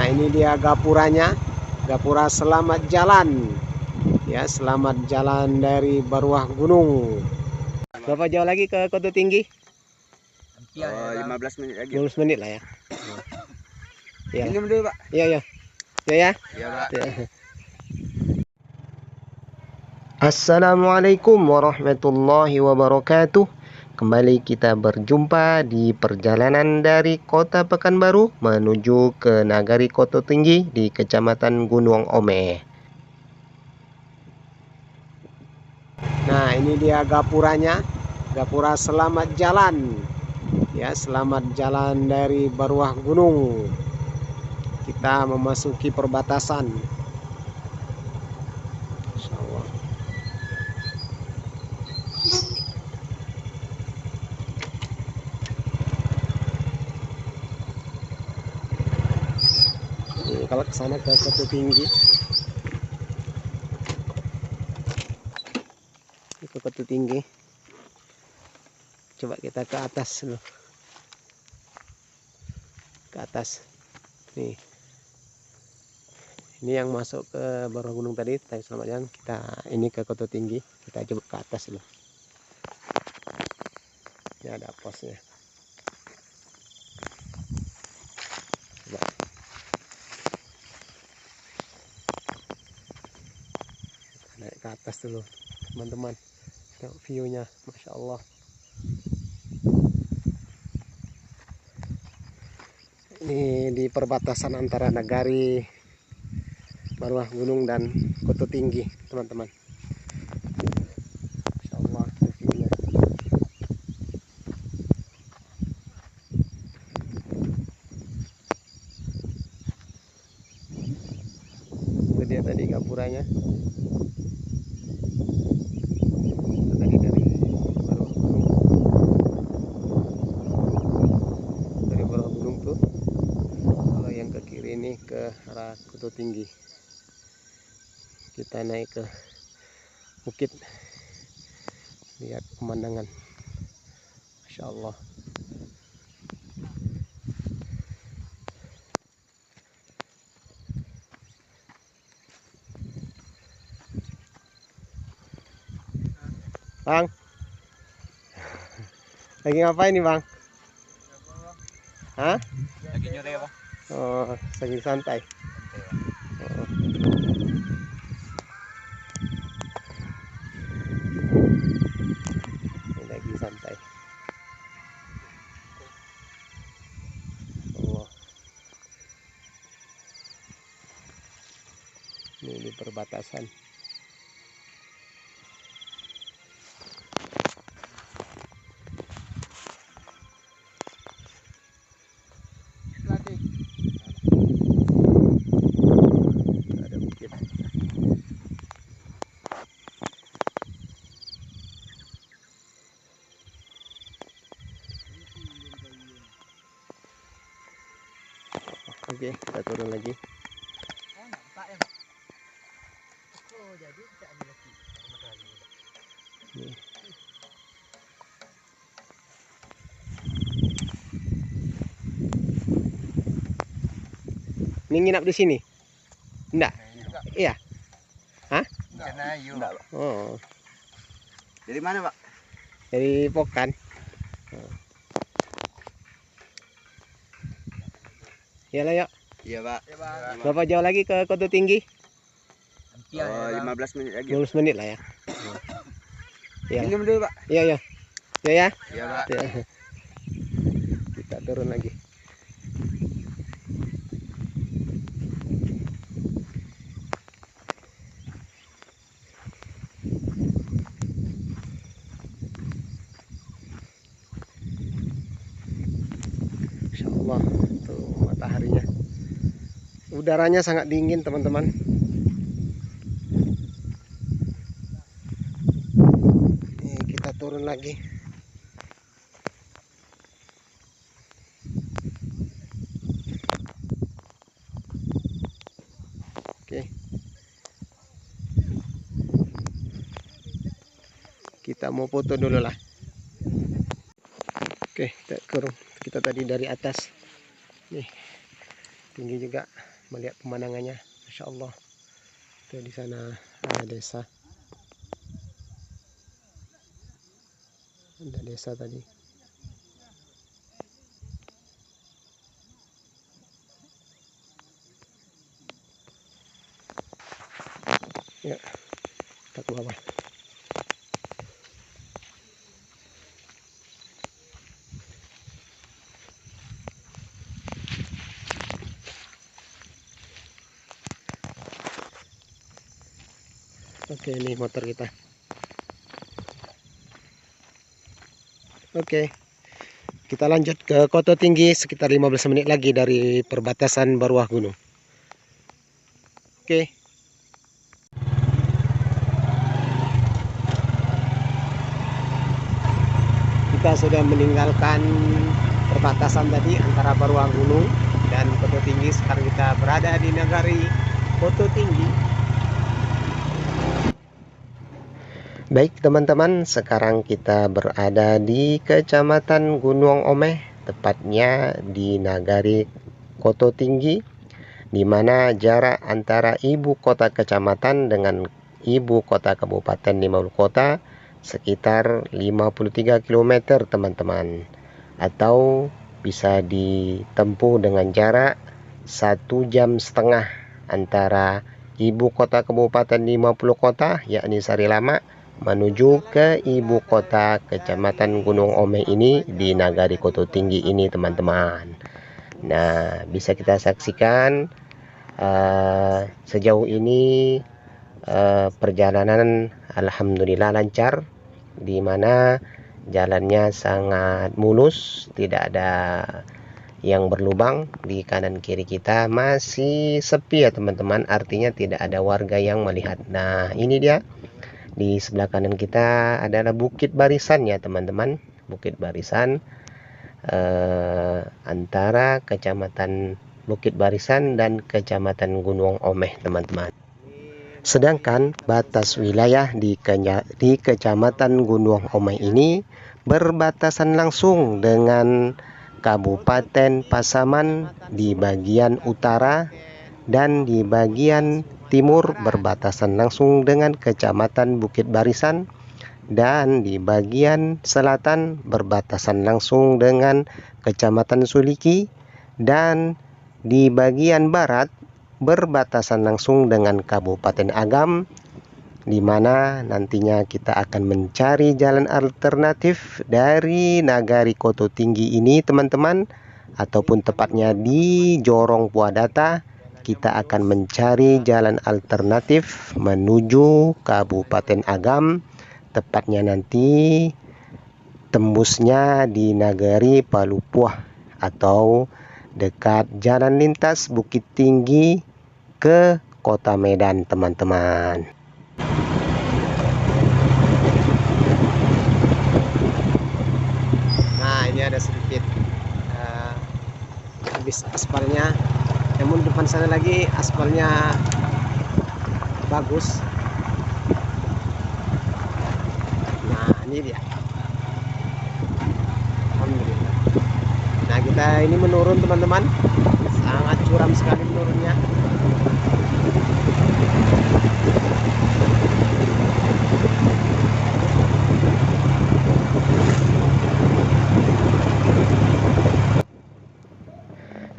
Nah, ini dia gapuranya. Gapura selamat jalan. Ya, selamat jalan dari Baruah Gunung. Berapa jauh lagi ke Kota Tinggi? 15 menit lagi. 15 menit lah ya. Iya. Minum dulu, Pak. Iya, iya. Ya, ya. Iya, Pak. Ya. Assalamualaikum warahmatullahi wabarakatuh. Kembali kita berjumpa di perjalanan dari Kota Pekanbaru menuju ke Nagari Kota Tinggi di Kecamatan Gunung Omeh. Nah, ini dia gapuranya. Gapura selamat jalan. Ya, selamat jalan dari Baruah Gunung. Kita memasuki perbatasan. Insyaallah. Ini kalau ke sana ke Kota Tinggi. Ke Kota Tinggi. Coba kita ke atas dulu. Ke atas. Nih. Ini yang masuk ke Baruah Gunung tadi selamat jalan. Kita ini ke Kota Tinggi. Kita coba ke atas dulu. Ini ada posnya. Coba. Kita naik ke atas dulu, teman-teman. Tengok view-nya, masya Allah. Ini di perbatasan antara Nagari Baruah Gunung dan Kota Tinggi, teman-teman. Masya Allah, view-nya. Itu dia tadi gapuranya. Itu tadi dari Baruah Gunung. Dari Baruah Gunung tuh. Kalau yang ke kiri ini ke arah Kota Tinggi. Kita naik ke bukit, lihat pemandangan, masya Allah. Bang, lagi ngapain nih, Bang? Hah? Lagi nyore, Pak. Oh, lagi santai. Oh. Ini lagi santai. Oh. Ini di perbatasan. Ada bukit. Oke, kita turun lagi. Nih. Ini nginap di sini? Enggak? Iya. Hah? Enggak, Pak. Oh, Dari mana, Pak? dari Pokan. Iyalah, yuk. Iya, Pak. Berapa jauh lagi ke Kota Tinggi? 15 menit lagi. 15 menit lah ya. Iya. Minum dulu, Pak. Iya, iya. Ya, ya. Iya, Pak. Ya. Kita turun lagi. Insya Allah, tuh mataharinya. Udaranya sangat dingin, teman-teman. Ini kita turun lagi. Oke. Kita mau foto dulu lah. Oke, kita turun. Kita tadi dari atas. Nih, tinggi juga. melihat pemandangannya. Masya Allah. Itu di sana ada desa. Ada desa tadi. Ya, kita ke bawah. Oke, ini motor kita. Oke, kita lanjut ke Koto Tinggi sekitar 15 menit lagi dari perbatasan Baruah Gunung. Oke. Kita sudah meninggalkan perbatasan tadi antara Baruah Gunung dan Koto Tinggi. Sekarang kita berada di nagari Koto Tinggi. Baik teman-teman, sekarang kita berada di Kecamatan Gunung Omeh, tepatnya di nagari Koto Tinggi, di mana jarak antara ibu kota kecamatan dengan ibu kota kabupaten 50 kota sekitar 53 km teman-teman, atau bisa ditempuh dengan jarak 1,5 jam antara ibu kota kabupaten 50 kota yakni Sari Lama menuju ke ibu kota kecamatan Gunung Omeh ini di nagari Koto Tinggi ini teman-teman. Nah, bisa kita saksikan sejauh ini perjalanan alhamdulillah lancar, di mana jalannya sangat mulus, tidak ada yang berlubang. Di kanan kiri kita masih sepi ya teman-teman, artinya tidak ada warga yang melihat. Nah, ini dia. Di sebelah kanan kita adalah Bukit Barisan ya teman-teman. Bukit Barisan antara Kecamatan Bukit Barisan dan Kecamatan Gunung Omeh teman-teman. Sedangkan batas wilayah di Kecamatan Gunung Omeh ini berbatasan langsung dengan Kabupaten Pasaman di bagian utara, dan di bagian timur berbatasan langsung dengan Kecamatan Bukit Barisan, dan di bagian selatan berbatasan langsung dengan Kecamatan Suliki, dan di bagian barat berbatasan langsung dengan Kabupaten Agam, di mana nantinya kita akan mencari jalan alternatif dari nagari Koto Tinggi ini teman-teman, ataupun tepatnya di Jorong Puadata. Kita akan mencari jalan alternatif menuju Kabupaten Agam, tepatnya nanti tembusnya di nagari Palupuah atau dekat jalan lintas Bukit Tinggi ke Kota Medan teman-teman. Nah, ini ada sedikit habis aspalnya. Namun depan sana lagi aspalnya bagus. Nah, ini dia. Alhamdulillah. Nah, kita ini menurun teman-teman. Sangat curam sekali menurunnya.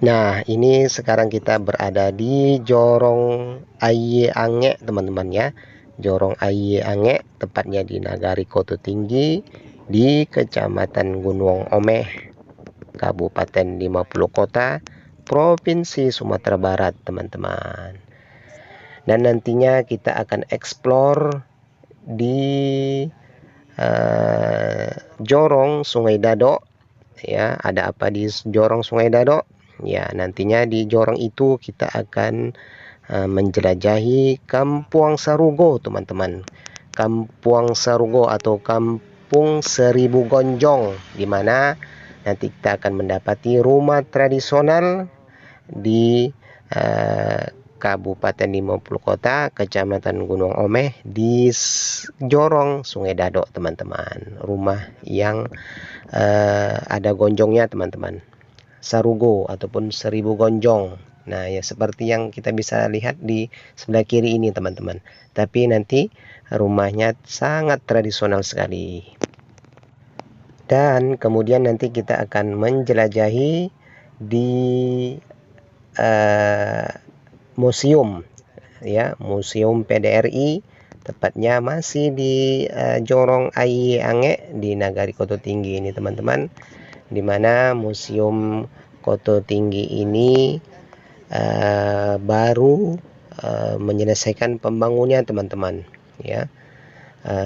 Nah, ini sekarang kita berada di Jorong Aye Ange teman-teman ya. Jorong Aye Ange, tepatnya di nagari Koto Tinggi di Kecamatan Gunung Omeh, Kabupaten 50 Kota, Provinsi Sumatera Barat teman-teman. Dan nantinya kita akan eksplor di Jorong Sungai Dado ya. Ada apa di Jorong Sungai Dado? Ya, nantinya di jorong itu kita akan menjelajahi Kampung Sarugo teman-teman. Kampung Sarugo atau Kampung Seribu Gonjong, di mana nanti kita akan mendapati rumah tradisional di Kabupaten 50 Kota, Kecamatan Gunung Omeh, di Jorong Sungai Dado teman-teman. Rumah yang ada gonjongnya teman-teman. Sarugo ataupun 1000 gonjong Nah, ya seperti yang kita bisa lihat di sebelah kiri ini teman-teman. Tapi nanti rumahnya sangat tradisional sekali. Dan kemudian nanti kita akan menjelajahi di museum, ya, Museum PDRI, tepatnya masih di Jorong Ai Ange di Nagari Koto Tinggi ini teman-teman, dimana Museum Koto Tinggi ini baru menyelesaikan pembangunannya teman-teman, ya.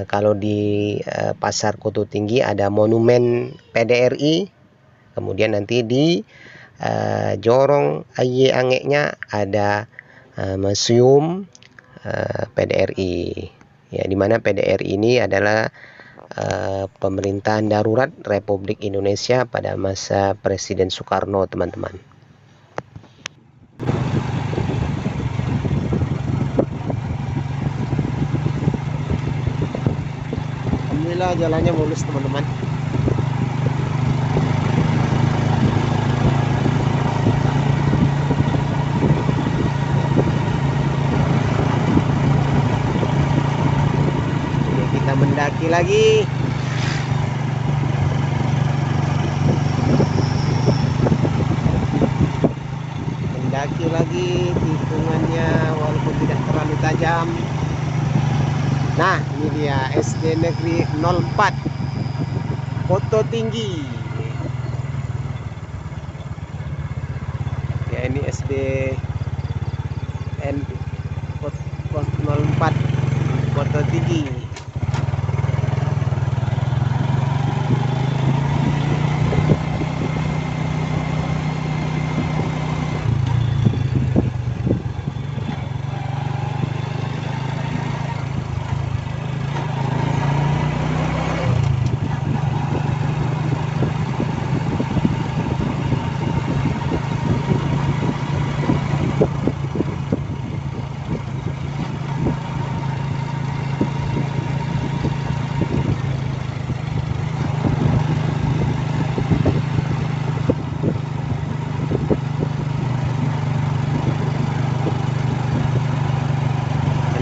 Kalau di Pasar Koto Tinggi ada monumen PDRI, kemudian nanti di Jorong Ai Ange-nya ada museum PDRI, ya, dimana PDRI ini adalah pemerintahan darurat Republik Indonesia pada masa Presiden Soekarno teman-teman. Alhamdulillah jalannya mulus teman-teman. Ini kita mendaki lagi. Mendaki lagi, tikungannya walaupun tidak terlalu tajam. Nah, ini dia SD Negeri 04 Koto Tinggi. Ya, ini SD 04 Koto Tinggi.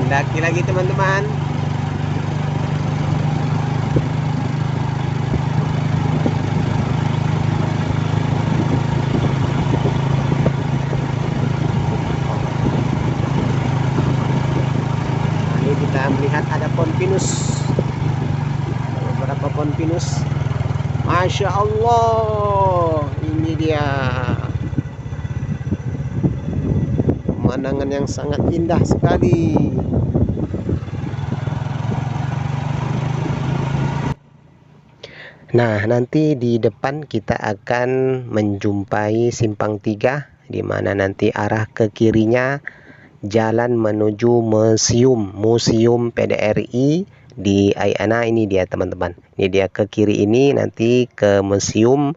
Mendaki lagi teman-teman. Nah, ini kita melihat ada pohon pinus, beberapa pohon pinus. Masya Allah, ini dia pemandangan yang sangat indah sekali. Nah, nanti di depan kita akan menjumpai simpang 3, di mana nanti arah ke kirinya jalan menuju museum PDRI di Ayana. Ini dia teman-teman. Ini dia ke kiri ini nanti ke museum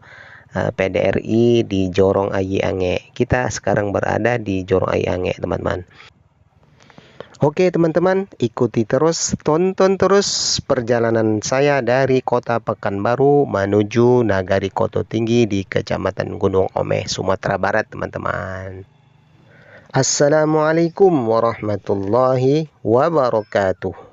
PDRI di Jorong Ai Ange. Kita sekarang berada di Jorong Ai Ange teman-teman. Oke teman-teman, ikuti terus, tonton terus perjalanan saya dari Kota Pekanbaru menuju Nagari Koto Tinggi di Kecamatan Gunung Omeh, Sumatera Barat teman-teman. Assalamualaikum warahmatullahi wabarakatuh.